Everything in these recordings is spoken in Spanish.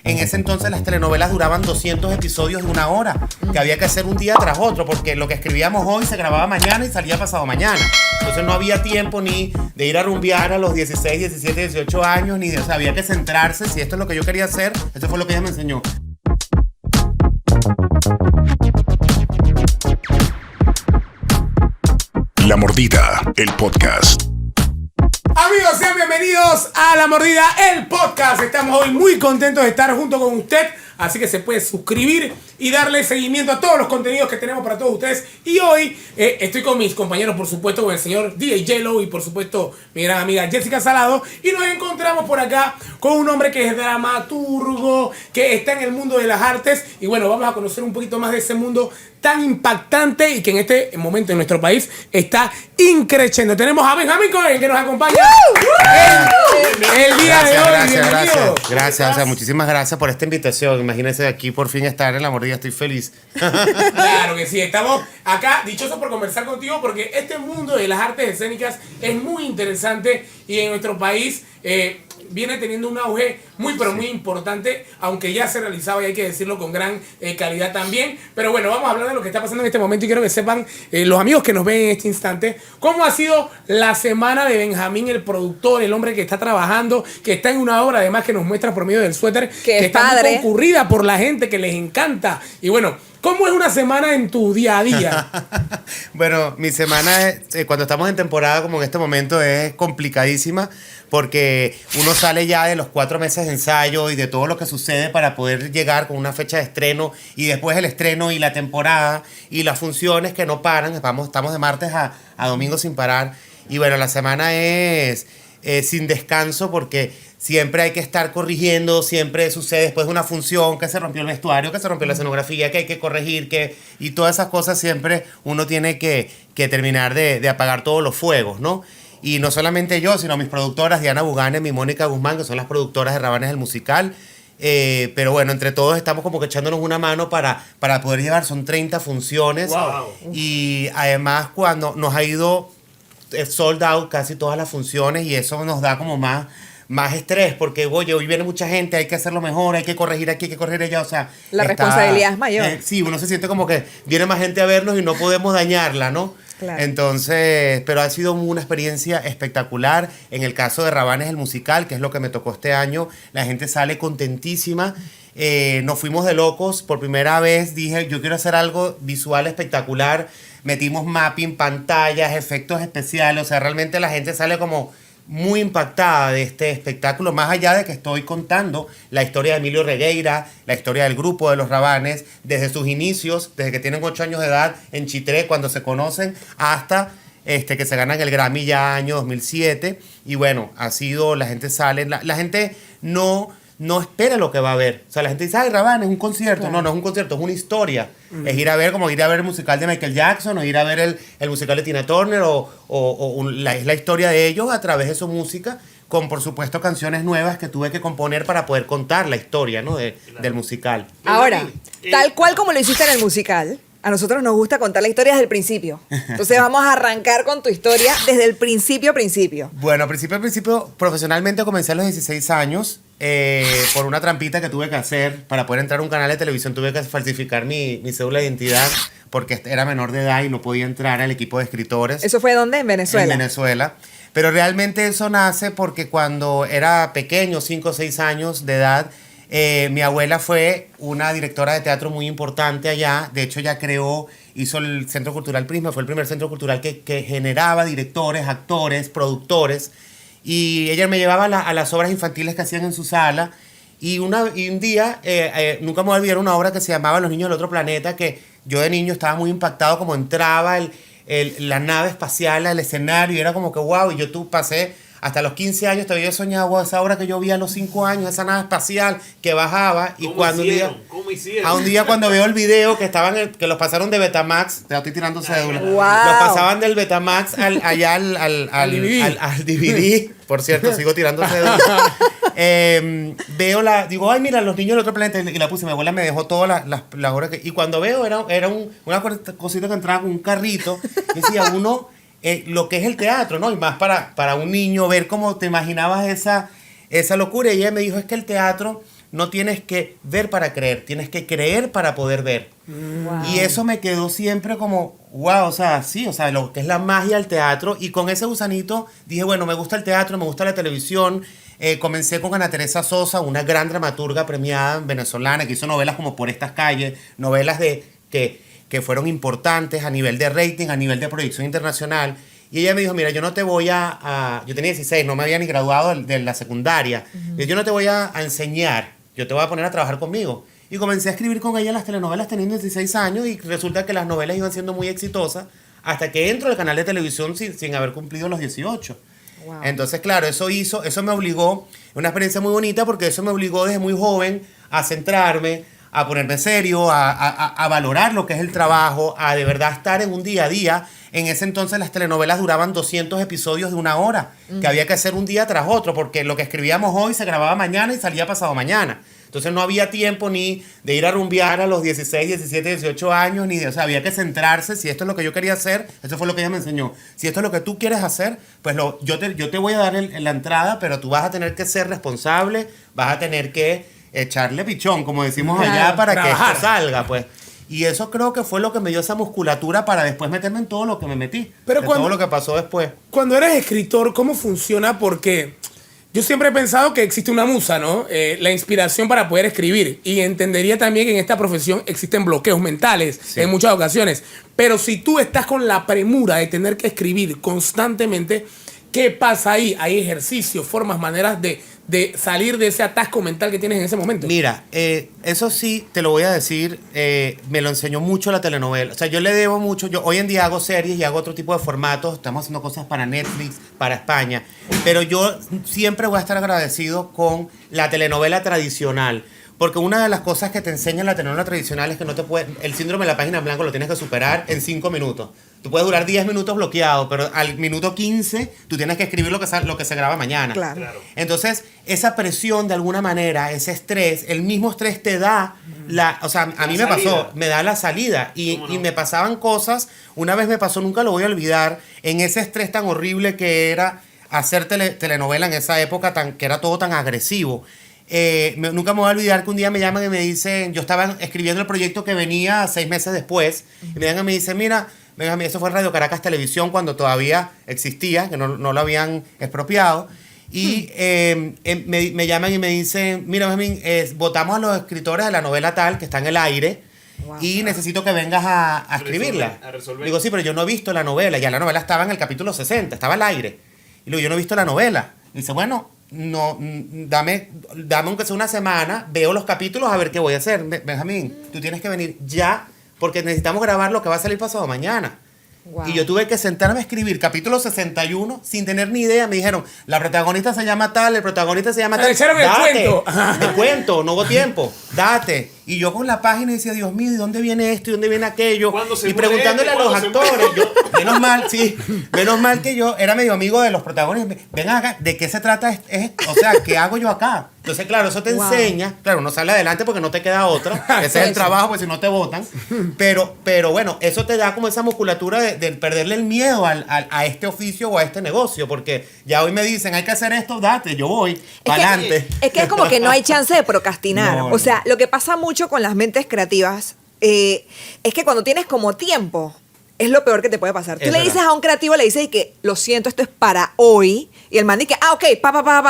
en ese entonces las telenovelas duraban 200 episodios de 1 hora, que había que hacer un día tras otro, porque lo que escribíamos hoy se grababa mañana y salía pasado mañana. Entonces no había tiempo ni de ir a rumbear a los 16, 17, 18 años, ni de, o sea, había que centrarse. Si esto es lo que yo quería hacer, esto fue lo que ella me enseñó. La Mordida, el podcast. Amigos, sean bienvenidos a La Mordida, el podcast. Estamos hoy muy contentos de estar junto con usted, así que se puede suscribir y darle seguimiento a todos los contenidos que tenemos para todos ustedes. Y hoy estoy con mis compañeros, por supuesto, con el señor DJ Jello y por supuesto mi gran amiga Jessica Salado. Y nos encontramos por acá con un hombre que es dramaturgo, que está en el mundo de las artes. Y bueno, vamos a conocer un poquito más de ese mundo tan impactante y que en este momento en nuestro país está increciendo. Tenemos a Benjamín Cohen, que nos acompaña el día de hoy. Gracias, o sea, muchísimas gracias por esta invitación. Imagínense aquí por fin estar en La Mordida, estoy feliz. Claro que sí, estamos acá dichosos por conversar contigo porque este mundo de las artes escénicas es muy interesante y en nuestro país viene teniendo un auge muy pero muy importante, aunque ya se realizaba y hay que decirlo con gran calidad también. Pero bueno, vamos a hablar de lo que está pasando en este momento y quiero que sepan los amigos que nos ven en este instante cómo ha sido la semana de Benjamín, el productor, el hombre que está trabajando, que está en una obra además que nos muestra por medio del suéter, que está muy concurrida por la gente, que les encanta. Y bueno, ¿cómo es una semana en tu día a día? Bueno, mi semana, cuando estamos en temporada como en este momento, es complicadísima porque uno sale ya de los 4 meses de ensayo y de todo lo que sucede para poder llegar con una fecha de estreno y después el estreno y la temporada y las funciones que no paran. Estamos de martes a domingo sin parar. Y bueno, la semana es sin descanso porque siempre hay que estar corrigiendo, siempre sucede después de una función que se rompió el vestuario, que se rompió la escenografía, que hay que corregir, y todas esas cosas siempre uno tiene que terminar de apagar todos los fuegos, ¿no? Y no solamente yo, sino mis productoras, Diana Buganem y Mónica Guzmán, que son las productoras de Rabanes el Musical. Pero bueno, entre todos estamos como que echándonos una mano para poder llevar, son 30 funciones. Wow. Y además cuando nos ha ido sold out casi todas las funciones y eso nos da como más estrés, porque oye, hoy viene mucha gente, hay que hacerlo mejor, hay que corregir aquí, hay que corregir allá, o sea... La responsabilidad es mayor. Sí, uno se siente como que viene más gente a vernos y no podemos dañarla, ¿no? Claro. Entonces, pero ha sido una experiencia espectacular. En el caso de Rabanes el Musical, que es lo que me tocó este año, la gente sale contentísima. Nos fuimos de locos. Por primera vez dije, yo quiero hacer algo visual espectacular. Metimos mapping, pantallas, efectos especiales. O sea, realmente la gente sale como muy impactada de este espectáculo, más allá de que estoy contando la historia de Emilio Regueira, la historia del grupo de los Rabanes, desde sus inicios, desde que tienen 8 años de edad en Chitré, cuando se conocen, hasta que se ganan el Grammy ya año 2007. Y bueno, ha sido, la gente sale, la gente no espera lo que va a ver. O sea, la gente dice, ay, Rabanes, es un concierto. Claro. No es un concierto, es una historia. Es ir a ver, como ir a ver el musical de Michael Jackson, o ir a ver el musical de Tina Turner, es la historia de ellos a través de su música, con, por supuesto, canciones nuevas que tuve que componer para poder contar la historia, ¿no? Del musical. Ahora, tal cual como lo hiciste en el musical, a nosotros nos gusta contar la historia desde el principio. Entonces vamos a arrancar con tu historia desde el principio. Bueno, principio, profesionalmente comencé a los 16 años. Por una trampita que tuve que hacer para poder entrar a un canal de televisión, tuve que falsificar mi cédula de identidad porque era menor de edad y no podía entrar al equipo de escritores. ¿Eso fue dónde? ¿En Venezuela? En Venezuela. Pero realmente eso nace porque cuando era pequeño, 5 o 6 años de edad, mi abuela fue una directora de teatro muy importante allá. De hecho, ella hizo el Centro Cultural Prisma, fue el primer centro cultural que generaba directores, actores, productores. Y ella me llevaba a las obras infantiles que hacían en su sala. Y un día, nunca me voy a olvidar una obra que se llamaba Los Niños del Otro Planeta, que yo de niño estaba muy impactado como entraba la nave espacial al escenario. Y era como que wow, y yo pasé hasta los 15 años, todavía soñaba esa obra que yo vi a los 5 años, esa nave espacial que bajaba. Y cuando ¿Cómo hicieron? Un día cuando veo el video que los pasaron de Betamax, te estoy tirando cédula, wow. Los pasaban del Betamax allá al DVD. Por cierto, sigo tirando cédula. Digo, ay, mira, Los Niños del Otro Planeta, y la puse, mi abuela me dejó todas las horas y cuando veo era una cosita que entraba con un carrito, y decía uno, lo que es el teatro, ¿no? Y más para un niño, ver cómo te imaginabas esa locura. Y ella me dijo, es que el teatro no tienes que ver para creer, tienes que creer para poder ver. Wow. Y eso me quedó siempre como, wow, o sea, sí, o sea, lo que es la magia del teatro. Y con ese gusanito dije, bueno, me gusta el teatro, me gusta la televisión. Comencé con Ana Teresa Sosa, una gran dramaturga premiada venezolana que hizo novelas como Por estas calles, novelas que fueron importantes a nivel de rating, a nivel de proyección internacional. Y ella me dijo, mira, yo no te voy yo tenía 16, no me había ni graduado de la secundaria. Yo no te voy a enseñar, yo te voy a poner a trabajar conmigo. Y comencé a escribir con ella las telenovelas teniendo 16 años y resulta que las novelas iban siendo muy exitosas hasta que entro al canal de televisión sin haber cumplido los 18. Wow. Entonces, claro, eso me obligó, una experiencia muy bonita porque eso me obligó desde muy joven a centrarme, a ponerme serio, a valorar lo que es el trabajo, a de verdad estar en un día a día. En ese entonces las telenovelas duraban 200 episodios de 1 hora, que había que hacer un día tras otro, porque lo que escribíamos hoy se grababa mañana y salía pasado mañana. Entonces no había tiempo ni de ir a rumbear a los 16, 17, 18 años, o sea, había que centrarse. Si esto es lo que yo quería hacer, eso fue lo que ella me enseñó. Si esto es lo que tú quieres hacer, pues yo te voy a dar la entrada, pero tú vas a tener que ser responsable, vas a tener que echarle pichón, como decimos allá, para trabajar. que esto salga, pues. Y eso creo que fue lo que me dio esa musculatura para después meterme en todo lo que me metí. Pero todo lo que pasó después. Cuando eres escritor, ¿cómo funciona? Porque yo siempre he pensado que existe una musa, ¿no? La inspiración para poder escribir. Y entendería también que en esta profesión existen bloqueos mentales en muchas ocasiones. Pero si tú estás con la premura de tener que escribir constantemente, ¿qué pasa ahí? Hay ejercicios, formas, maneras de salir de ese atasco mental que tienes en ese momento. Mira, eso sí, te lo voy a decir, me lo enseñó mucho la telenovela. O sea, yo le debo mucho. Yo hoy en día hago series y hago otro tipo de formatos. Estamos haciendo cosas para Netflix, para España. Pero yo siempre voy a estar agradecido con la telenovela tradicional. Porque una de las cosas que te enseña la telenovela tradicional es que no te puede, el síndrome de la página en blanco lo tienes que superar en 5 minutos. Tú puedes durar 10 minutos bloqueado, pero al minuto 15 tú tienes que escribir lo que se graba mañana. Claro. Entonces, esa presión de alguna manera, ese estrés, el mismo estrés te da o sea, a mí me pasó, me da la salida y me pasaban cosas. Una vez me pasó, nunca lo voy a olvidar, en ese estrés tan horrible que era hacer telenovela en esa época, que era todo tan agresivo. Nunca me voy a olvidar que un día me llaman y me dicen, yo estaba escribiendo el proyecto que venía 6 meses después, y me llaman y me dicen, mira, eso fue Radio Caracas Televisión cuando todavía existía, que no lo habían expropiado, y me llaman y me dicen, mira, Benjamín, votamos a los escritores de la novela tal que está en el aire, y necesito que vengas a escribirla. A resolver. Digo, sí, pero yo no he visto la novela, ya la novela estaba en el capítulo 60, estaba al aire, y luego yo no he visto la novela. Y dice, bueno, no, dame aunque sea una semana, veo los capítulos a ver qué voy a hacer. Benjamín, tú tienes que venir ya porque necesitamos grabar lo que va a salir pasado mañana. Wow. Y yo tuve que sentarme a escribir capítulo 61 sin tener ni idea. Me dijeron, la protagonista se llama tal, el protagonista se llama tal. Le echaron el cuento. El cuento, no hubo tiempo, date. Y yo con la página decía, Dios mío, ¿y dónde viene esto? ¿Y dónde viene aquello? ¿Cuándo se Y muere preguntándole este? a los ¿Cuándo se actores. muere? Yo, menos mal que yo era medio amigo de los protagonistas. Ven acá, ¿de qué se trata? O sea, ¿qué hago yo acá? Entonces, claro, eso te enseña. Claro, uno sale adelante porque no te queda otra. Ese es el trabajo, porque si no te votan. Pero bueno, eso te da como esa musculatura de perderle el miedo a este oficio o a este negocio. Porque ya hoy me dicen, hay que hacer esto, date, yo voy para adelante. Es que es como que no hay chance de procrastinar. No, O sea, lo que pasa mucho con las mentes creativas es que cuando tienes como tiempo, es lo peor que te puede pasar. Tú Es le verdad. dices a un creativo, le dices y que lo siento, esto es para hoy. Y el man dice, ok,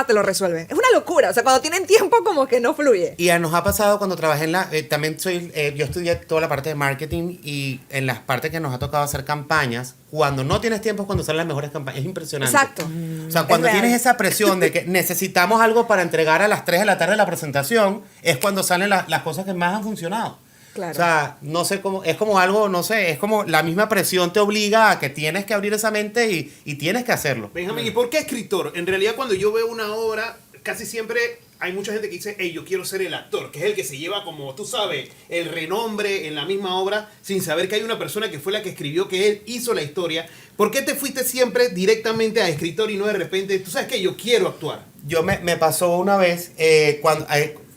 te lo resuelve. Es una locura. O sea, cuando tienen tiempo, como que no fluye. Y nos ha pasado cuando trabajé también yo estudié toda la parte de marketing y en las partes que nos ha tocado hacer campañas, cuando no tienes tiempo es cuando salen las mejores campañas. Es impresionante. Exacto. O sea, cuando Es real. tienes esa presión de que necesitamos algo para entregar a las 3 de la tarde de la presentación, es cuando salen las cosas que más han funcionado. Claro. O sea, no sé cómo, es como algo, no sé, es como la misma presión te obliga a que tienes que abrir esa mente y tienes que hacerlo. Benjamín, ¿y por qué escritor? En realidad, cuando yo veo una obra, casi siempre hay mucha gente que dice, hey, yo quiero ser el actor, que es el que se lleva como, tú sabes, el renombre en la misma obra, sin saber que hay una persona que fue la que escribió, que él hizo la historia. ¿Por qué te fuiste siempre directamente a escritor y no de repente, tú sabes que yo quiero actuar? Yo me pasó una vez,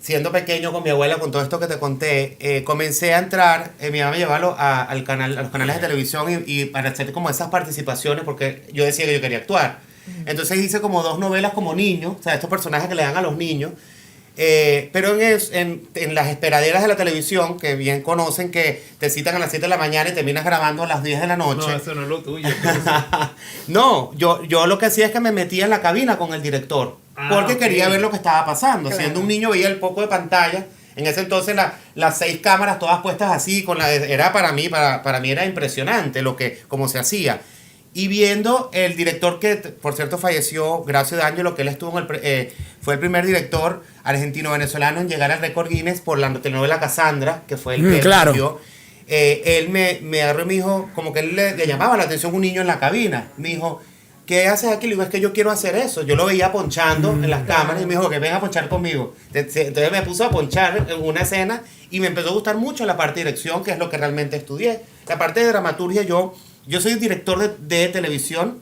siendo pequeño con mi abuela, con todo esto que te conté, comencé a entrar, mi mamá me llevaba a los canales de televisión y para hacer como esas participaciones, porque yo decía que yo quería actuar. Entonces hice como 2 novelas como niño, o sea, estos personajes que le dan a los niños. Pero en las esperaderas de la televisión, que bien conocen que te citan a las 7 de la mañana y terminas grabando a las 10 de la noche. No, eso no es lo tuyo. No, yo lo que hacía es que me metía en la cabina con el director, porque quería ver lo que estaba pasando. Claro. Siendo un niño veía el poco de pantalla. En ese entonces las 6 cámaras todas puestas así, era para mí era impresionante cómo se hacía. Y viendo el director que, por cierto, falleció, Gracio D'Angelo, que él estuvo fue el primer director argentino-venezolano en llegar al récord Guinness por la telenovela Cassandra, que fue el que claro. dio. Él me agarró y me dijo, como que él le llamaba la atención un niño en la cabina. Me dijo, ¿qué haces aquí? Le digo, es que yo quiero hacer eso. Yo lo veía ponchando en las cámaras y me dijo, que venga a ponchar conmigo. Entonces me puso a ponchar en una escena y me empezó a gustar mucho la parte de dirección, que es lo que realmente estudié. La parte de dramaturgia, yo soy director de televisión,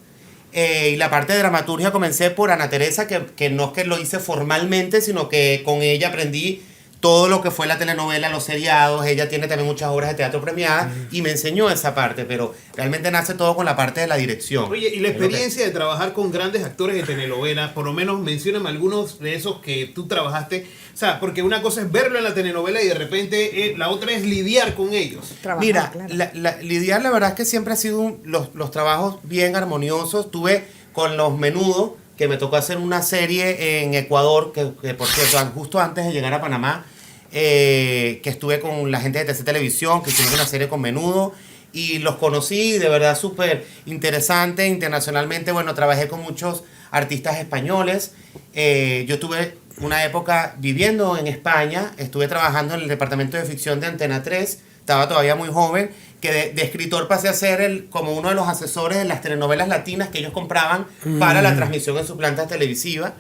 y la parte de dramaturgia comencé por Ana Teresa, que no es que lo hice formalmente, sino que con ella aprendí todo lo que fue la telenovela, los seriados. Ella tiene también muchas obras de teatro premiadas y me enseñó esa parte, pero realmente nace todo con la parte de la dirección. Oye, y la experiencia de trabajar con grandes actores de telenovelas, por lo menos mencióname algunos de esos que tú trabajaste. O sea, porque una cosa es verlo en la telenovela y de repente la otra es lidiar con ellos. Trabajar, Mira, claro. lidiar la verdad es que siempre ha sido los trabajos bien armoniosos. Tuve con Los Menudos, que me tocó hacer una serie en Ecuador, que por cierto, justo antes de llegar a Panamá, que estuve con la gente de TC Televisión, que hicimos una serie con Menudo, y los conocí, de verdad súper interesante. Internacionalmente, bueno, trabajé con muchos artistas españoles. Yo tuve una época viviendo en España, estuve trabajando en el departamento de ficción de Antena 3, estaba todavía muy joven, que de escritor pasé a ser como uno de los asesores de las telenovelas latinas que ellos compraban para la transmisión en sus plantas televisivas.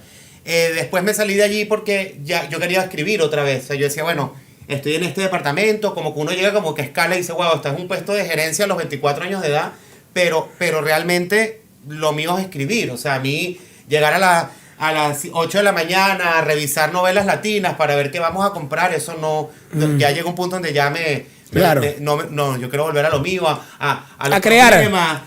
Después me salí de allí porque ya yo quería escribir otra vez. O sea, yo decía, bueno, estoy en este departamento, como que uno llega como que escala y dice, wow, estás en un puesto de gerencia a los 24 años de edad, pero realmente lo mío es escribir. O sea, a mí llegar a las 8 de la mañana a revisar novelas latinas para ver qué vamos a comprar, eso no, ya llega un punto donde ya Claro. no, yo quiero volver a lo mío, A crear. Problemas,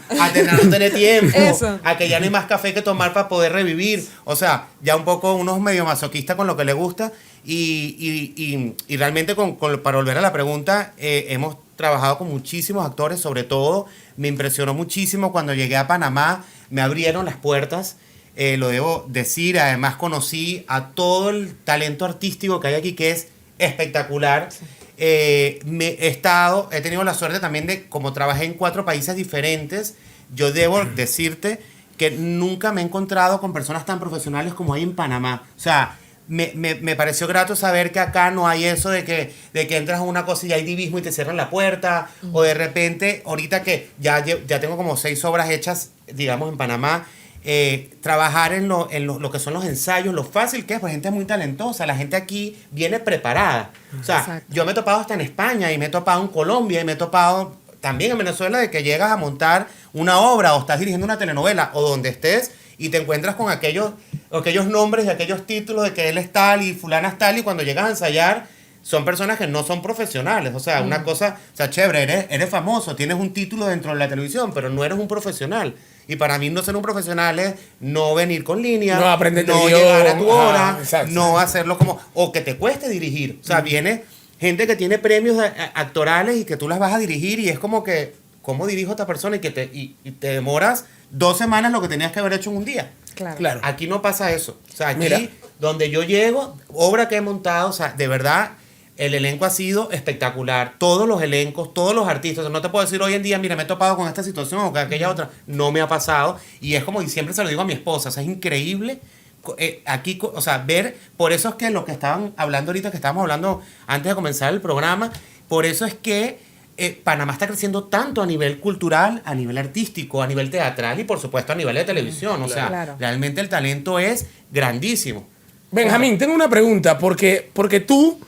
no tener tiempo, Eso. a que ya no hay más café que tomar para poder revivir. O sea, ya un poco uno es medio masoquista con lo que le gusta. Y realmente, para volver a la pregunta, hemos trabajado con muchísimos actores. Sobre todo, me impresionó muchísimo cuando llegué a Panamá, me abrieron las puertas. Lo debo decir, además conocí a todo el talento artístico que hay aquí, que es espectacular. Sí. He tenido la suerte también de, como trabajé en 4 países diferentes, yo debo decirte que nunca me he encontrado con personas tan profesionales como hay en Panamá. O sea, me pareció grato saber que acá no hay eso de que entras a una cosa y hay divismo y te cierran la puerta, o de repente, ahorita que ya tengo como 6 obras hechas, digamos, en Panamá, trabajar en lo que son los ensayos, lo fácil que es, pues gente muy talentosa, la gente aquí viene preparada. O sea, exacto. Yo me he topado hasta en España y me he topado en Colombia y me he topado también en Venezuela de que llegas a montar una obra o estás dirigiendo una telenovela o donde estés y te encuentras con aquellos nombres y aquellos títulos de que él es tal y fulana es tal, y cuando llegas a ensayar son personas que no son profesionales. O sea, una cosa, o sea, chévere, eres famoso, tienes un título dentro de la televisión, pero no eres un profesional. Y para mí no ser un profesional es no venir con línea, no aprender no llegar a tu hora, exacto. No hacerlo como, o que te cueste dirigir. O sea, viene gente que tiene premios actorales y que tú las vas a dirigir y es como que, ¿cómo dirijo a esta persona? Y que te demoras 2 semanas lo que tenías que haber hecho en un día. Claro. Aquí no pasa eso. O sea, aquí, mira, donde yo llego, obra que he montado, o sea, de verdad, el elenco ha sido espectacular. Todos los elencos, todos los artistas. O sea, no te puedo decir hoy en día, mira, me he topado con esta situación o con aquella otra. No me ha pasado. Y es como, y siempre se lo digo a mi esposa, o sea, es increíble aquí, o sea, ver, por eso es que lo que estaban hablando ahorita, que estábamos hablando antes de comenzar el programa, por eso es que Panamá está creciendo tanto a nivel cultural, a nivel artístico, a nivel teatral y por supuesto a nivel de televisión. O sea, realmente el talento es grandísimo. Benjamín, tengo una pregunta, porque tú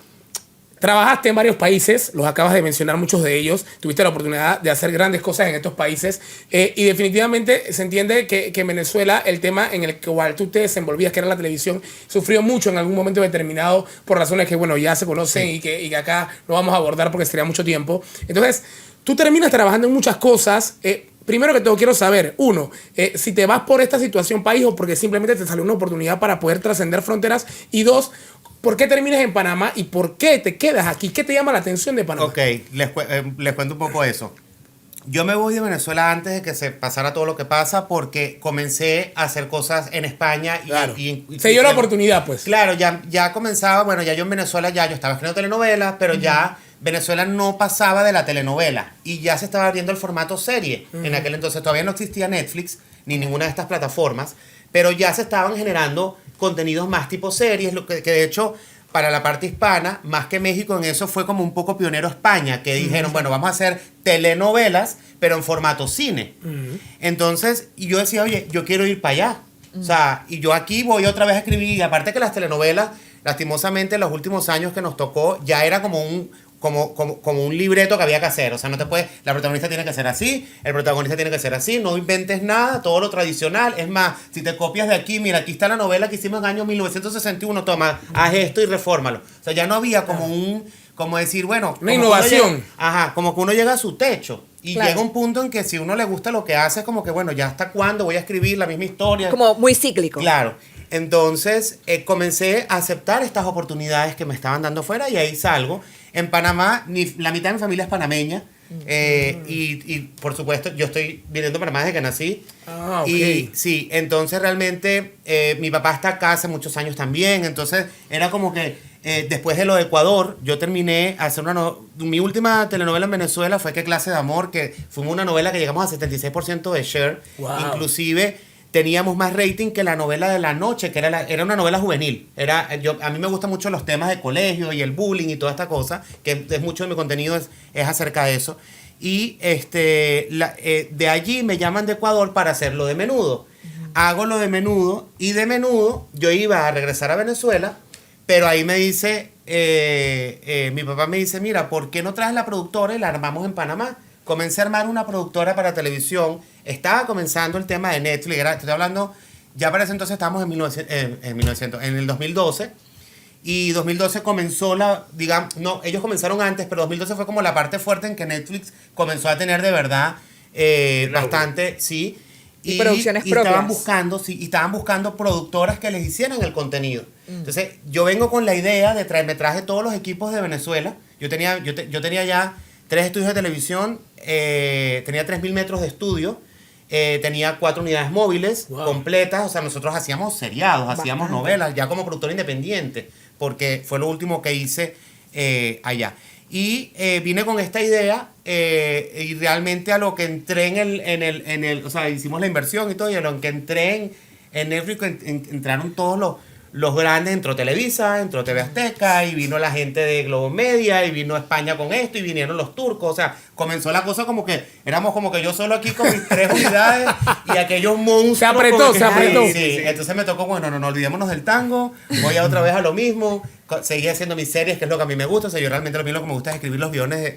trabajaste en varios países, los acabas de mencionar muchos de ellos, tuviste la oportunidad de hacer grandes cosas en estos países, y definitivamente se entiende que en Venezuela el tema en el cual tú te desenvolvías, que era la televisión, sufrió mucho en algún momento determinado por razones que, bueno, ya se conocen, sí, y que acá no vamos a abordar porque sería mucho tiempo. Entonces, tú terminas trabajando en muchas cosas. Primero que todo, quiero saber, 1, si te vas por esta situación país o porque simplemente te salió una oportunidad para poder trascender fronteras, y 2, ¿Por qué terminas en Panamá y por qué te quedas aquí? ¿Qué te llama la atención de Panamá? Ok, les cuento un poco eso. Yo me voy de Venezuela antes de que se pasara todo lo que pasa porque comencé a hacer cosas en España. Claro. Se dio la oportunidad, pues. Claro, ya comenzaba, bueno, ya yo en Venezuela yo estaba escribiendo telenovelas, pero ya Venezuela no pasaba de la telenovela y ya se estaba abriendo el formato serie. En aquel entonces todavía no existía Netflix ni ninguna de estas plataformas, pero ya se estaban generando contenidos más tipo series, que de hecho para la parte hispana, más que México en eso fue como un poco pionero España, que dijeron, bueno, vamos a hacer telenovelas, pero en formato cine. Entonces, y yo decía, oye, yo quiero ir para allá. O sea, y yo aquí voy otra vez a escribir, y aparte que las telenovelas, lastimosamente, en los últimos años que nos tocó, ya era como un libreto que había que hacer. O sea, no te puedes, la protagonista tiene que ser así, el protagonista tiene que ser así, no inventes nada, todo lo tradicional. Es más, si te copias de aquí, mira, aquí está la novela que hicimos en el año 1961, toma, haz esto y refórmalo. O sea, ya no había como decir, bueno, una innovación. Como que uno llega a su techo. Y claro, llega un punto en que si uno le gusta lo que hace, es como que, bueno, ya hasta cuándo voy a escribir la misma historia. como muy cíclico. Claro. Entonces, comencé a aceptar estas oportunidades que me estaban dando fuera y ahí salgo. En Panamá, la mitad de mi familia es panameña. Y por supuesto, yo estoy viviendo en Panamá desde que nací. Ah, ok. Y sí, entonces realmente mi papá está acá hace muchos años también. Entonces, era como que después de lo de Ecuador, yo terminé a hacer mi última telenovela en Venezuela fue ¿Qué clase de amor? Que fue una novela que llegamos a 76% de share. Wow. Inclusive teníamos más rating que la novela de la noche, que era una novela juvenil. A mí me gustan mucho los temas de colegio y el bullying y toda esta cosa, que es mucho de mi contenido es acerca de eso. Y de allí me llaman de Ecuador para hacer lo de Menudo. Hago lo de Menudo y de Menudo yo iba a regresar a Venezuela, pero ahí me dice, mi papá me dice, mira, ¿por qué no traes la productora y la armamos en Panamá? Comencé a armar una productora para televisión. Estaba comenzando el tema de Netflix. Estoy hablando, ya para ese entonces estábamos en el 2012. Y 2012 comenzó ellos comenzaron antes, pero 2012 fue como la parte fuerte en que Netflix comenzó a tener de verdad bastante, sí. Y producciones propias. Estaban buscando productoras que les hicieran el contenido. Entonces, yo vengo con la idea de me traje todos los equipos de Venezuela. Yo tenía ya 3 estudios de televisión, tenía 3.000 metros de estudio, tenía 4 unidades móviles completas. O sea, nosotros hacíamos seriados, hacíamos novelas, ya como productor independiente, porque fue lo último que hice allá. Y vine con esta idea y realmente a lo que entré o sea, hicimos la inversión y todo, y a lo que entré en Netflix entraron todos los grandes, entró Televisa, entró TV Azteca, y vino la gente de Globo Media, y vino España con esto, y vinieron los turcos. O sea, comenzó la cosa como que éramos como que yo solo aquí con mis 3 unidades y aquellos monstruos. Se apretó. Sí. Entonces me tocó, bueno, no olvidémonos del tango, voy a otra vez a lo mismo, seguí haciendo mis series, que es lo que a mí me gusta. O sea, yo realmente lo que me gusta es escribir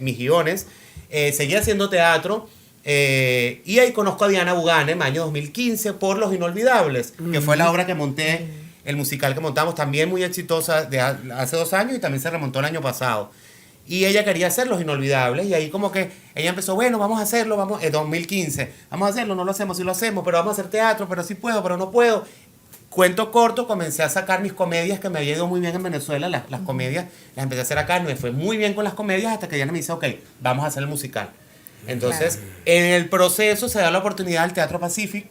mis guiones. Seguí haciendo teatro. Y ahí conozco a Diana Buganem, año 2015, por Los Inolvidables, que fue la obra que monté, el musical que montamos, también muy exitosa de hace 2 años, y también se remontó el año pasado. Y ella quería hacer Los Inolvidables, y ahí como que ella empezó, bueno, vamos a hacerlo, en 2015, vamos a hacerlo, no lo hacemos, sí lo hacemos, pero vamos a hacer teatro, pero sí puedo, pero no puedo. Cuento corto, comencé a sacar mis comedias, que me había ido muy bien en Venezuela, las comedias, las empecé a hacer acá, me fue muy bien con las comedias, hasta que Diana me dice, ok, vamos a hacer el musical. Entonces, en el proceso se da la oportunidad al Teatro Pacific,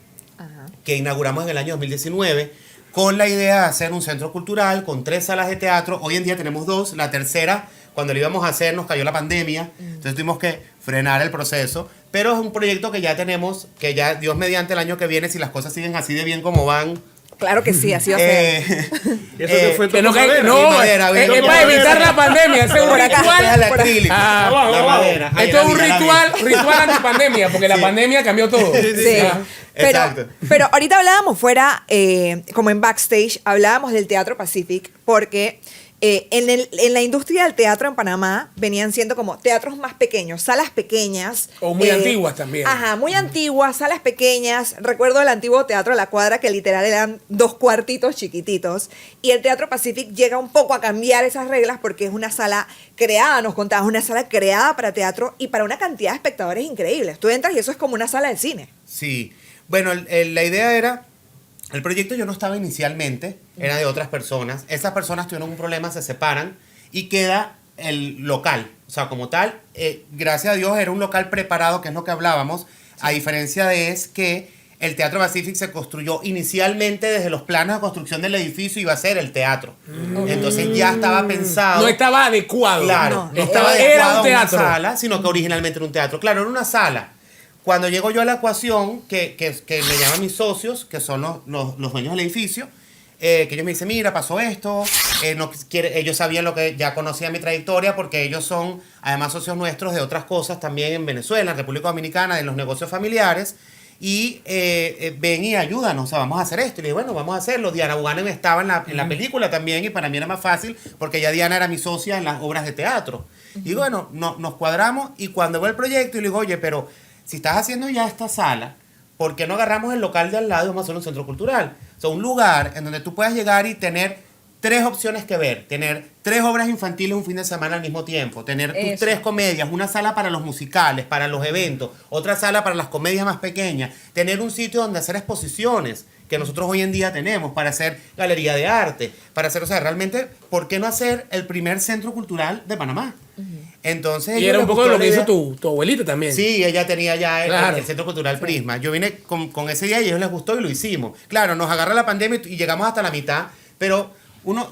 que inauguramos en el año 2019, con la idea de hacer un centro cultural con 3 salas de teatro. Hoy en día tenemos 2, la tercera, cuando lo íbamos a hacer, nos cayó la pandemia, entonces tuvimos que frenar el proceso, pero es un proyecto que ya tenemos, que ya Dios mediante el año que viene, si las cosas siguen así de bien como van. Claro que sí, así va a ser. Eso que fue Que no, todo madera. no, madera, es no, para evitar la pandemia. Ese es un Por acá. Es el ritual. acrílico, Ah, la madera. Ay, Esto es un la vi. ritual antipandemia, porque la pandemia cambió todo. Sí. Ah. Exacto. Pero ahorita hablábamos fuera, como en backstage, hablábamos del Teatro Pacific, porque en la industria del teatro en Panamá venían siendo como teatros más pequeños, salas pequeñas. O muy antiguas también. Ajá, muy antiguas, salas pequeñas. Recuerdo el antiguo Teatro La Cuadra, que literal eran 2 cuartitos chiquititos. Y el Teatro Pacific llega un poco a cambiar esas reglas porque es una sala creada, nos contabas, una sala creada para teatro y para una cantidad de espectadores increíbles. Tú entras y eso es como una sala de cine. Sí. Bueno, la idea era el proyecto yo no estaba inicialmente, era de otras personas. Esas personas tuvieron un problema, se separan y queda el local. O sea, como tal, gracias a Dios era un local preparado, que es lo que hablábamos, a diferencia de es que el Teatro Pacific se construyó inicialmente desde los planos de construcción del edificio, iba a ser el teatro. Entonces ya estaba pensado. No estaba adecuado. Claro, No, no estaba era adecuado un a una teatro. sala, sino que originalmente era un teatro. Claro, era una sala. Cuando llego yo a la ecuación, que me llaman mis socios, que son los dueños del edificio, que ellos me dicen, mira, pasó esto, ellos sabían lo que ya conocían mi trayectoria, porque ellos son además socios nuestros de otras cosas también en Venezuela, en República Dominicana, de los negocios familiares, y ven y ayúdanos, o sea, vamos a hacer esto. Y le digo, bueno, vamos a hacerlo. Diana Buchanan estaba en la película también, y para mí era más fácil, porque ya Diana era mi socia en las obras de teatro. Y bueno, nos cuadramos, y cuando veo el proyecto, y le digo, oye, pero si estás haciendo ya esta sala, ¿por qué no agarramos el local de al lado y vamos a hacer un centro cultural? O sea, un lugar en donde tú puedas llegar y tener 3 opciones que ver, tener 3 obras infantiles un fin de semana al mismo tiempo, tener tus 3 comedias, una sala para los musicales, para los eventos, otra sala para las comedias más pequeñas, tener un sitio donde hacer exposiciones, que nosotros hoy en día tenemos, para hacer galería de arte, para hacer, o sea, realmente, ¿por qué no hacer el primer centro cultural de Panamá? Entonces, Y era un poco de lo que hizo tu abuelita también. Sí, ella tenía ya Claro. el Centro Cultural Prisma. Yo vine con ese día y a ellos les gustó y lo hicimos. Claro, nos agarra la pandemia y llegamos hasta la mitad, pero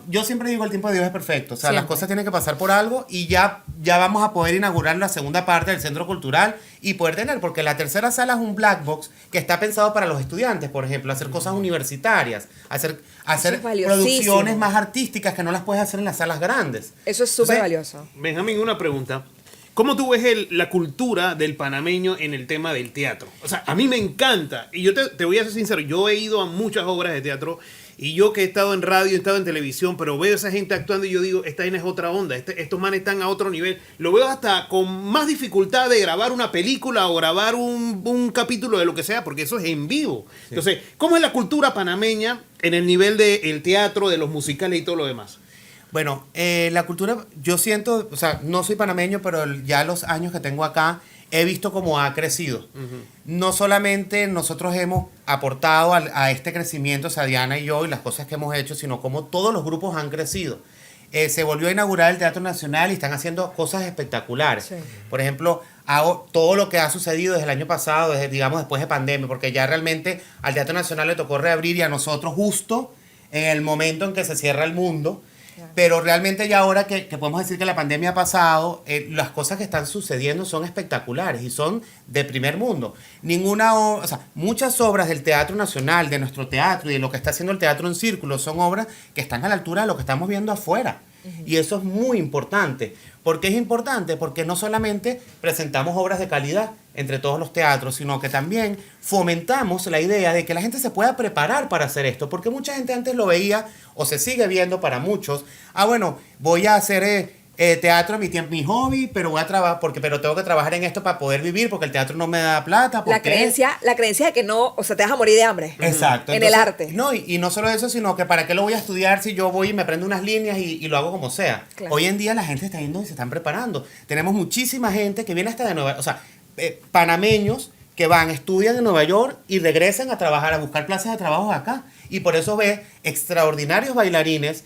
yo siempre digo, el tiempo de Dios es perfecto. O sea, las cosas tienen que pasar por algo, y ya vamos a poder inaugurar la segunda parte del Centro Cultural y poder tener, porque la tercera sala es un black box que está pensado para los estudiantes, por ejemplo, hacer cosas universitarias, hacer es valiosísimo. producciones más artísticas que no las puedes hacer en las salas grandes. Eso es súper Entonces, valioso. Benjamín, una pregunta. ¿Cómo tú ves la cultura del panameño en el tema del teatro? O sea, a mí me encanta. Y yo te voy a ser sincero, yo he ido a muchas obras de teatro, y yo que he estado en radio, he estado en televisión, pero veo a esa gente actuando y yo digo, esta es otra onda, estos manes están a otro nivel. Lo veo hasta con más dificultad de grabar una película o grabar un capítulo de lo que sea, porque eso es en vivo. Sí. Entonces, ¿cómo es la cultura panameña en el nivel del teatro, de los musicales y todo lo demás? Bueno, la cultura, yo siento, o sea, no soy panameño, pero ya los años que tengo acá, he visto cómo ha crecido. No solamente nosotros hemos aportado a este crecimiento, o sea, Diana y yo, y las cosas que hemos hecho, sino como todos los grupos han crecido. Se volvió a inaugurar el Teatro Nacional y están haciendo cosas espectaculares. Sí. Por ejemplo, todo lo que ha sucedido desde el año pasado, digamos después de pandemia, porque ya realmente al Teatro Nacional le tocó reabrir, y a nosotros justo en el momento en que se cierra el mundo. Pero realmente ya ahora que podemos decir que la pandemia ha pasado, las cosas que están sucediendo son espectaculares y son de primer mundo. O sea, muchas obras del Teatro Nacional, de nuestro teatro y de lo que está haciendo el Teatro en Círculo, son obras que están a la altura de lo que estamos viendo afuera. Y eso es muy importante. ¿Por qué es importante? Porque no solamente presentamos obras de calidad entre todos los teatros, sino que también fomentamos la idea de que la gente se pueda preparar para hacer esto, porque mucha gente antes lo veía, o se sigue viendo para muchos, bueno, voy a hacer teatro mi hobby, pero voy a trabajar, pero tengo que trabajar en esto para poder vivir, porque el teatro no me da plata. La creencia de que no, o sea, te vas a morir de hambre. Exacto. En el arte. No, y no solo eso, sino que para qué lo voy a estudiar si yo voy y me prendo unas líneas y lo hago como sea. Claro. Hoy en día la gente está yendo y se están preparando. Tenemos muchísima gente que viene hasta de Nueva York, o sea, panameños que van, estudian en Nueva York y regresan a trabajar, a buscar plazas de trabajo acá. Y por eso ves extraordinarios bailarines,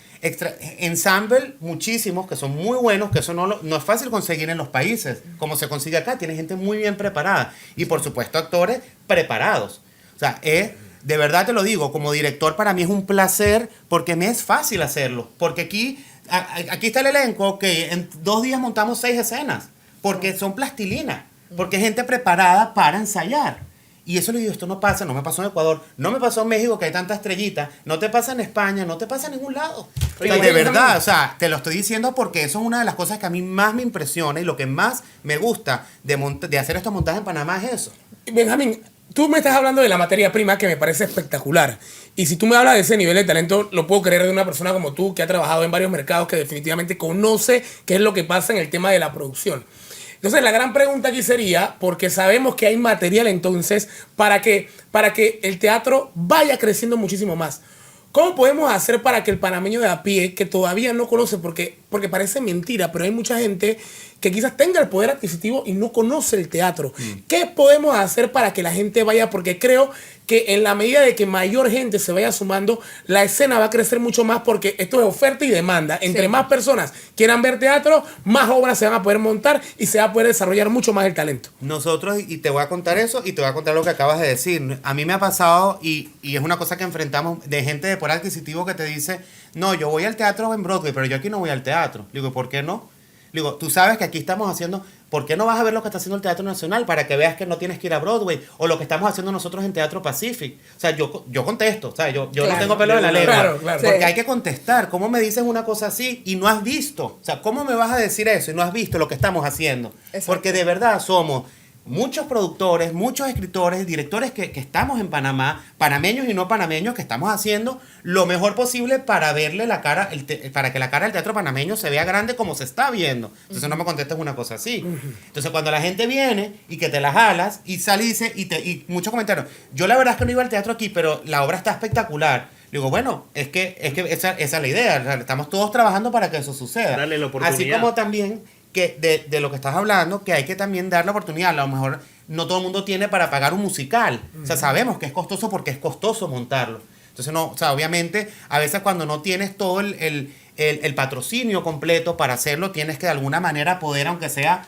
ensemble muchísimos, que son muy buenos, que eso no es fácil conseguir en los países, como se consigue acá. Tiene gente muy bien preparada. Y por supuesto actores preparados. O sea, de verdad te lo digo, como director para mí es un placer, porque me es fácil hacerlo. Porque aquí está el elenco, que en 2 días montamos 6 escenas, porque son plastilina. Porque es gente preparada para ensayar. Y eso le digo, esto no pasa, no me pasó en Ecuador, no me pasó en México, que hay tanta estrellita, no te pasa en España, no te pasa en ningún lado. O sea, de verdad, o sea, te lo estoy diciendo porque eso es una de las cosas que a mí más me impresiona, y lo que más me gusta de hacer estos montajes en Panamá es eso. Benjamín, tú me estás hablando de la materia prima, que me parece espectacular. Y si tú me hablas de ese nivel de talento, lo puedo creer de una persona como tú, que ha trabajado en varios mercados, que definitivamente conoce qué es lo que pasa en el tema de la producción. Entonces, la gran pregunta aquí sería, porque sabemos que hay material entonces para que el teatro vaya creciendo muchísimo más. ¿Cómo podemos hacer para que el panameño de a pie, que todavía no conoce, porque porque parece mentira, pero hay mucha gente que quizás tenga el poder adquisitivo y no conoce el teatro. ¿Qué podemos hacer para que la gente vaya? Porque creo que en la medida de que mayor gente se vaya sumando, la escena va a crecer mucho más, porque esto es oferta y demanda. Entre más personas quieran ver teatro, más obras se van a poder montar y se va a poder desarrollar mucho más el talento. Nosotros, y te voy a contar eso, y te voy a contar lo que acabas de decir. A mí me ha pasado, y es una cosa que enfrentamos, de gente de poder adquisitivo que te dice, no, yo voy al teatro en Broadway, pero yo aquí no voy al teatro. Digo, ¿por qué no? Digo, tú sabes que aquí estamos haciendo, ¿por qué no vas a ver lo que está haciendo el Teatro Nacional para que veas que no tienes que ir a Broadway? O lo que estamos haciendo nosotros en Teatro Pacific. O sea, yo contesto, o sea, yo Claro, no tengo pelo en la lengua. claro. Porque Sí. hay que contestar. ¿Cómo me dices una cosa así y no has visto? O sea, ¿cómo me vas a decir eso y no has visto lo que estamos haciendo? Exacto. Porque de verdad somos muchos productores, muchos escritores, directores que estamos en Panamá, panameños y no panameños, que estamos haciendo lo mejor posible para verle la cara, para que la cara del teatro panameño se vea grande como se está viendo. Entonces no me contestes una cosa así. Entonces cuando la gente viene y que te la jalas y sale y dice, y muchos comentarios, yo la verdad es que no iba al teatro aquí, pero la obra está espectacular. Digo, bueno, es que esa es la idea. O sea, estamos todos trabajando para que eso suceda. Darle la oportunidad. Así como también que de lo que estás hablando, que hay que también dar la oportunidad. A lo mejor no todo el mundo tiene para pagar un musical. O sea, sabemos que es costoso porque es costoso montarlo. Entonces, no, o sea, obviamente, a veces cuando no tienes todo el patrocinio completo para hacerlo, tienes que de alguna manera poder, aunque sea,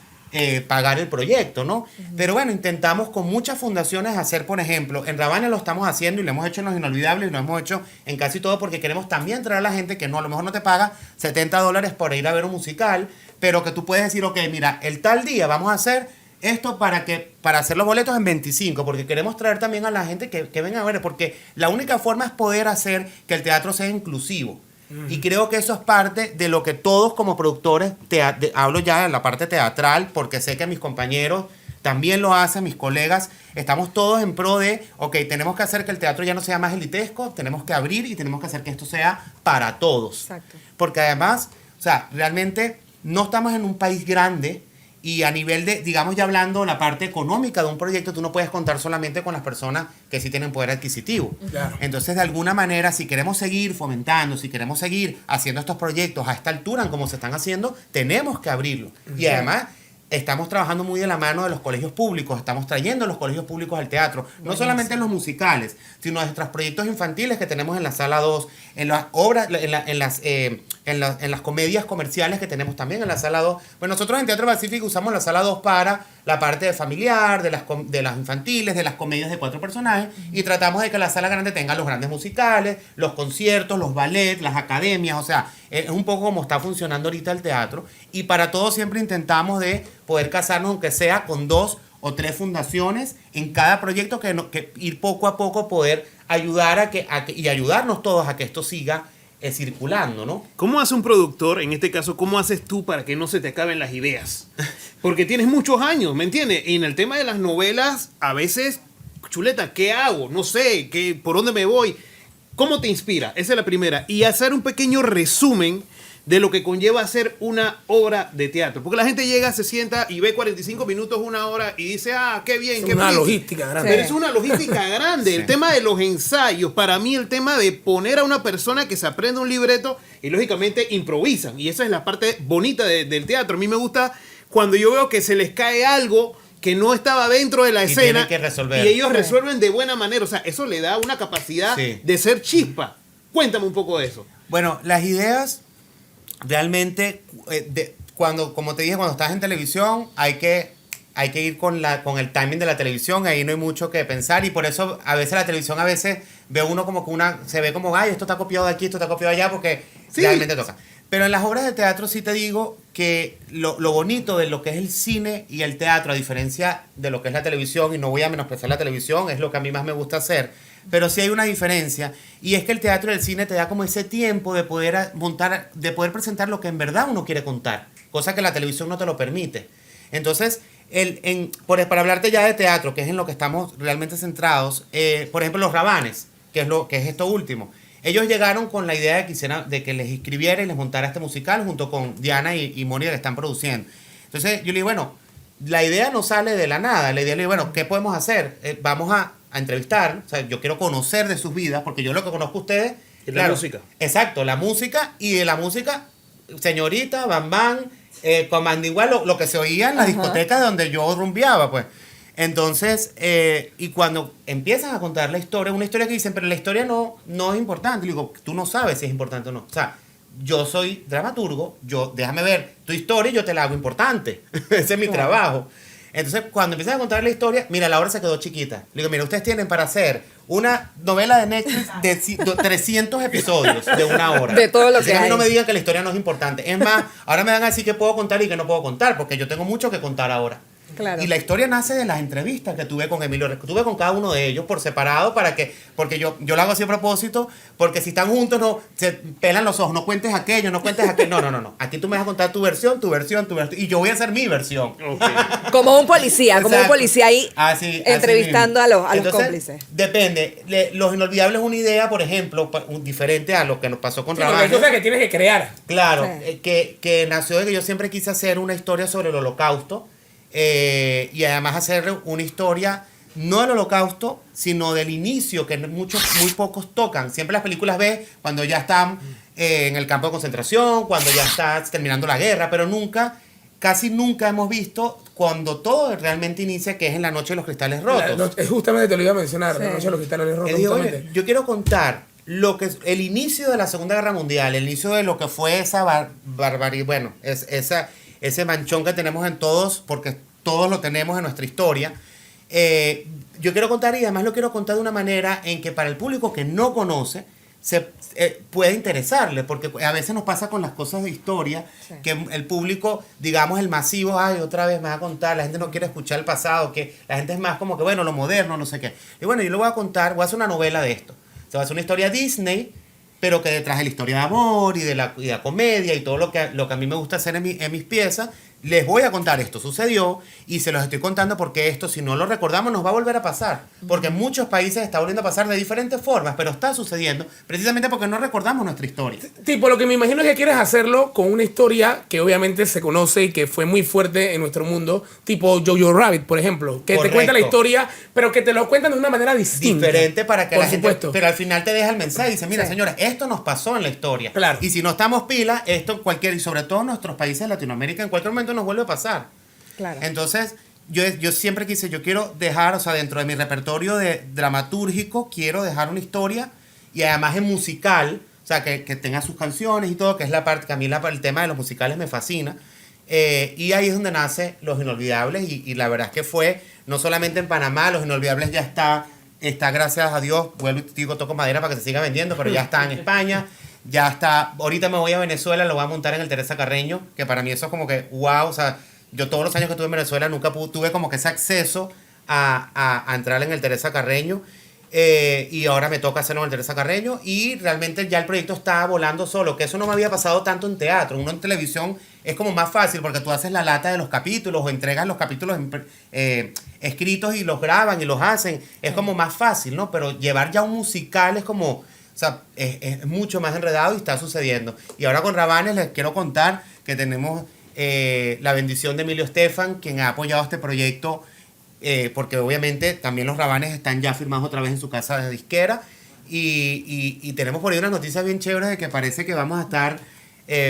pagar el proyecto, ¿no? Pero bueno, intentamos con muchas fundaciones hacer, por ejemplo, en Rabania lo estamos haciendo y lo hemos hecho en Los Inolvidables y lo hemos hecho en casi todo, porque queremos también traer a la gente que no, a lo mejor no te paga $70 por ir a ver un musical, pero que tú puedes decir, ok, mira, el tal día vamos a hacer esto para hacer los boletos en 25, porque queremos traer también a la gente que venga a ver, porque la única forma es poder hacer que el teatro sea inclusivo. Y creo que eso es parte de lo que todos como productores, hablo ya de la parte teatral, porque sé que mis compañeros también lo hacen, mis colegas, estamos todos en pro de, ok, tenemos que hacer que el teatro ya no sea más elitesco, tenemos que abrir y tenemos que hacer que esto sea para todos. Exacto. Porque además, o sea, realmente no estamos en un país grande, y a nivel de, digamos, ya hablando la parte económica de un proyecto, tú no puedes contar solamente con las personas que sí tienen poder adquisitivo. Claro. Entonces, de alguna manera, si queremos seguir fomentando, si queremos seguir haciendo estos proyectos a esta altura, como se están haciendo, tenemos que abrirlo. Y además, estamos trabajando muy de la mano de los colegios públicos, estamos trayendo a los colegios públicos al teatro, no solamente en los musicales, sino en nuestros proyectos infantiles que tenemos en la Sala 2, en las obras, en las comedias comerciales que tenemos también en la Sala 2. Bueno, nosotros en Teatro Pacífico usamos la Sala 2 para la parte familiar, de las infantiles, de las comedias de 4 personajes, y tratamos de que la sala grande tenga los grandes musicales, los conciertos, los ballets, las academias, o sea, es un poco como está funcionando ahorita el teatro, y para todo siempre intentamos de poder casarnos, aunque sea con 2 o 3 fundaciones en cada proyecto, que ir poco a poco poder ayudar y ayudarnos todos a que esto siga circulando, ¿no? ¿Cómo hace un productor, en este caso, cómo haces tú para que no se te acaben las ideas? Porque tienes muchos años, ¿me entiendes? Y en el tema de las novelas, a veces, chuleta, ¿qué hago? No sé, ¿por dónde me voy? ¿Cómo te inspira? Esa es la primera. Y hacer un pequeño resumen de lo que conlleva hacer una obra de teatro. Porque la gente llega, se sienta y ve 45 minutos, una hora y dice, qué bien, qué Una feliz. logística grande. Pero es una logística grande. Sí. El tema de los ensayos, para mí el tema de poner a una persona que se aprende un libreto y lógicamente improvisan. Y esa es la parte bonita del teatro. A mí me gusta cuando yo veo que se les cae algo que no estaba dentro de la Y escena tienen que resolver. y ellos resuelven de buena manera. O sea, eso le da una capacidad Sí. de ser chispa. Cuéntame un poco de eso. Bueno, las ideas realmente, como te dije, cuando estás en televisión hay que ir con el timing de la televisión, ahí no hay mucho que pensar, y por eso a veces la televisión ve uno como que se ve como, esto está copiado de aquí, esto está copiado de allá, porque Sí. realmente toca. Pero en las obras de teatro sí te digo que lo bonito de lo que es el cine y el teatro, a diferencia de lo que es la televisión, y no voy a menospreciar la televisión, es lo que a mí más me gusta hacer, pero sí hay una diferencia, y es que el teatro y el cine te da como ese tiempo de poder montar, de poder presentar lo que en verdad uno quiere contar, cosa que la televisión no te lo permite. Entonces, para hablarte ya de teatro, que es en lo que estamos realmente centrados, por ejemplo, Los Rabanes, que es esto último. Ellos llegaron con la idea de que les escribiera y les montara este musical junto con Diana y Mónica, que están produciendo. Entonces yo le digo, bueno, la idea no sale de la nada. La idea le digo, bueno, ¿qué podemos hacer? Vamos a entrevistar, o sea, yo quiero conocer de sus vidas, porque yo lo que conozco a ustedes Es la música. Exacto, la música, y de la música señorita, bam, comando igual lo que se oía en las discotecas donde yo rumbeaba, pues. Entonces, y cuando empiezan a contar la historia, una historia que dicen, pero la historia no es importante. Le digo, tú no sabes si es importante o no. O sea, yo soy dramaturgo, déjame ver tu historia y yo te la hago importante. Ese es mi trabajo. Entonces, cuando empiezan a contar la historia, mira, la obra se quedó chiquita. Le digo, mira, ustedes tienen para hacer una novela de Netflix de 300 episodios de 1 hora. De todo lo así que a mí hay. no me digan que la historia no es importante. Es más, ahora me van a decir que puedo contar y que no puedo contar, porque yo tengo mucho que contar ahora. Claro. Y la historia nace de las entrevistas que tuve con Emilio. Tuve con cada uno de ellos por separado porque yo lo hago así a propósito, porque si están juntos no se pelan los ojos, no cuentes aquello, no cuentes aquello. No. Aquí tú me vas a contar tu versión, y yo voy a hacer mi versión. Okay. Como un policía ahí Así entrevistando mismo. a los Entonces, cómplices. Depende. Los Inolvidables es una idea, por ejemplo, diferente a lo que nos pasó con Sí, porque Rabanes. hay cosas que tienes que crear. Claro, Sí. que nació de que yo siempre quise hacer una historia sobre el Holocausto, y además hacer una historia no del Holocausto, sino del inicio, que muy pocos tocan. Siempre las películas ves cuando ya están en el campo de concentración, cuando ya está terminando la guerra, pero casi nunca hemos visto cuando todo realmente inicia, que es en la noche de los cristales rotos. Justamente te lo iba a mencionar, Sí. la noche de los cristales rotos. Él dijo, justamente. oye, yo quiero contar el inicio de la Segunda Guerra Mundial, el inicio de lo que fue esa barbarie, bueno, ese manchón que tenemos en todos, porque todos lo tenemos en nuestra historia. Yo quiero contar, y además lo quiero contar de una manera en que para el público que no conoce puede interesarle, porque a veces nos pasa con las cosas de historia, Sí. que el público, digamos el masivo, ay, otra vez me va a contar, la gente no quiere escuchar el pasado, que la gente es más como que, bueno, lo moderno, no sé qué. Y bueno, yo le voy a contar, voy a hacer una novela de esto. Se va a hacer una historia Disney, pero que detrás de la historia de amor y de la comedia y todo lo que a mí me gusta hacer en mis piezas, les voy a contar esto sucedió y se los estoy contando porque esto, si no lo recordamos, nos va a volver a pasar. Porque en muchos países está volviendo a pasar de diferentes formas, pero está sucediendo precisamente porque no recordamos nuestra historia. Tipo, lo que me imagino es que quieres hacerlo con una historia que obviamente se conoce y que fue muy fuerte en nuestro mundo, tipo Jojo Rabbit, por ejemplo, que Correcto. te cuenta la historia, pero que te lo cuentan de una manera distinta. Diferente para que Por la supuesto. gente, pero al final te deja el mensaje y dice, mira, Sí. señora, esto nos pasó en la historia. Claro. Y si no estamos pilas, esto y sobre todo en nuestros países de Latinoamérica, en cualquier momento nos vuelve a pasar. Claro. Entonces, yo siempre yo quiero dejar, o sea, dentro de mi repertorio de dramatúrgico, quiero dejar una historia y además en musical, o sea, que tenga sus canciones y todo, que es la parte que a mí el tema de los musicales me fascina. Y ahí es donde nace Los Inolvidables y la verdad es que fue, no solamente en Panamá, Los Inolvidables ya está gracias a Dios, vuelvo y te digo, toco madera para que se siga vendiendo, pero ya está en España, ya está, ahorita me voy a Venezuela, lo voy a montar en el Teresa Carreño, que para mí eso es como que, wow, o sea, yo todos los años que estuve en Venezuela nunca tuve como que ese acceso a entrar en el Teresa Carreño, y ahora me toca hacerlo en el Teresa Carreño y realmente ya el proyecto está volando solo, que eso no me había pasado tanto en teatro. Uno en televisión es como más fácil porque tú haces la lata de los capítulos o entregas los capítulos escritos y los graban y los hacen, es como más fácil, ¿no? Pero llevar ya un musical es como, o sea, es mucho más enredado y está sucediendo. Y ahora con Rabanes les quiero contar que tenemos la bendición de Emilio Estefan, quien ha apoyado este proyecto, porque obviamente también los Rabanes están ya firmados otra vez en su casa de disquera y tenemos por ahí unas noticias bien chéveres de que parece que vamos a estar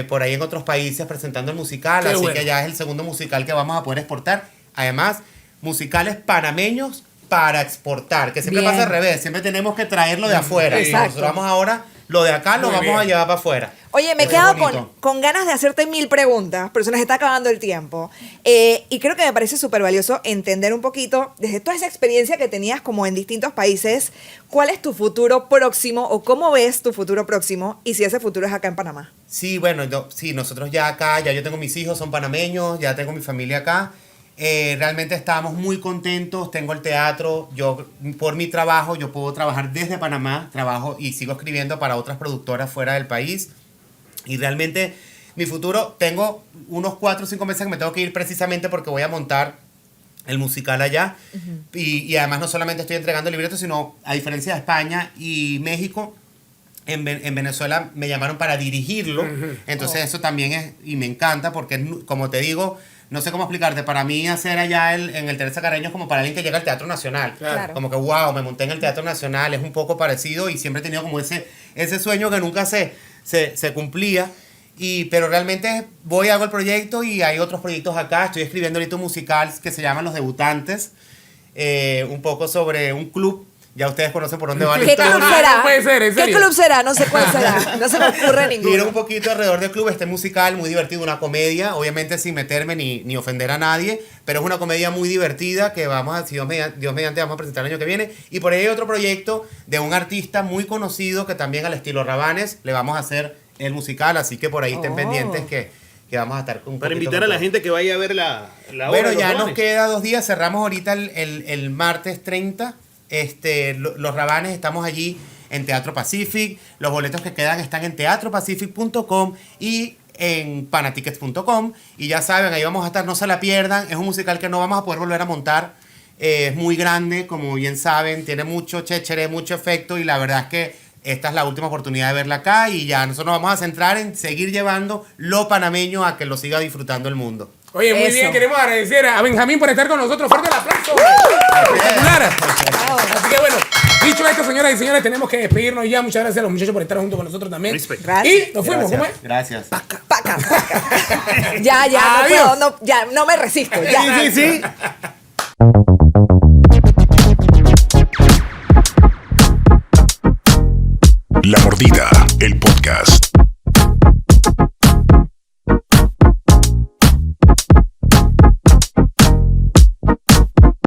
por ahí en otros países presentando el musical, Qué así bueno. que ya es el segundo musical que vamos a poder exportar. Además, musicales panameños para exportar, que siempre Bien. pasa al revés, siempre tenemos que traerlo de afuera. Exacto. Nosotros vamos ahora, lo de acá lo Muy vamos bien. a llevar para afuera. Oye, me he Eso es quedado bonito. con ganas de hacerte 1000 preguntas, pero se nos está acabando el tiempo. Y creo que me parece súper valioso entender un poquito, desde toda esa experiencia que tenías como en distintos países, cuál es tu futuro próximo o cómo ves tu futuro próximo y si ese futuro es acá en Panamá. Sí, bueno, sí, nosotros ya acá, ya yo tengo mis hijos, son panameños, ya tengo mi familia acá. Realmente estábamos muy contentos, tengo el teatro, yo por mi trabajo, yo puedo trabajar desde Panamá, trabajo y sigo escribiendo para otras productoras fuera del país. Y realmente mi futuro, tengo unos 4 o 5 meses que me tengo que ir precisamente porque voy a montar el musical allá. Y además no solamente estoy entregando el libreto, sino a diferencia de España y México, en Venezuela me llamaron para dirigirlo. Entonces eso también es, y me encanta porque como te digo, no sé cómo explicarte, para mí hacer allá en el Teresa Carreño es como para alguien que llega al Teatro Nacional. Claro. Como que wow, me monté en el Teatro Nacional, es un poco parecido y siempre he tenido como ese sueño que nunca se cumplía. Pero realmente hago el proyecto y hay otros proyectos acá. Estoy escribiendo ahorita un musical que se llama Los Debutantes, un poco sobre un club. Ya ustedes conocen por dónde va la ¿Qué historia. club será? No puede ser, ¿en ¿Qué serio? club será? No sé cuál será. No se me ocurre ninguno. Gira un poquito alrededor del club, este musical muy divertido, una comedia, obviamente sin meterme ni ofender a nadie, pero es una comedia muy divertida que vamos a, si Dios mediante, vamos a presentar el año que viene. Y por ahí hay otro proyecto de un artista muy conocido que también al estilo Rabanes le vamos a hacer el musical, así que por ahí estén pendientes que vamos a estar con Para invitar a la gente que vaya a ver la obra. Bueno, de ya los nos Rabanes. queda 2 días, cerramos ahorita el martes 30. Los Rabanes estamos allí en Teatro Pacific. Los boletos que quedan están en teatropacific.com y en panatickets.com. Y ya saben, ahí vamos a estar, no se la pierdan. Es un musical que no vamos a poder volver a montar. Es muy grande, como bien saben, tiene mucho chéchere, mucho efecto. Y la verdad es que esta es la última oportunidad de verla acá. Y ya nosotros nos vamos a centrar en seguir llevando lo panameño a que lo siga disfrutando el mundo. Oye, muy Eso. bien, queremos agradecer a Benjamín por estar con nosotros. Fuerte el aplauso. Espectacular. Así que bueno, dicho esto, señoras y señores, tenemos que despedirnos ya. Muchas gracias a los muchachos por estar junto con nosotros también. Respect. Gracias. Y nos fuimos, ¿cómo es? Gracias. Paca. Ya, no Adiós. puedo, no, ya, no me resisto. Ya. Sí. La Mordida, el podcast.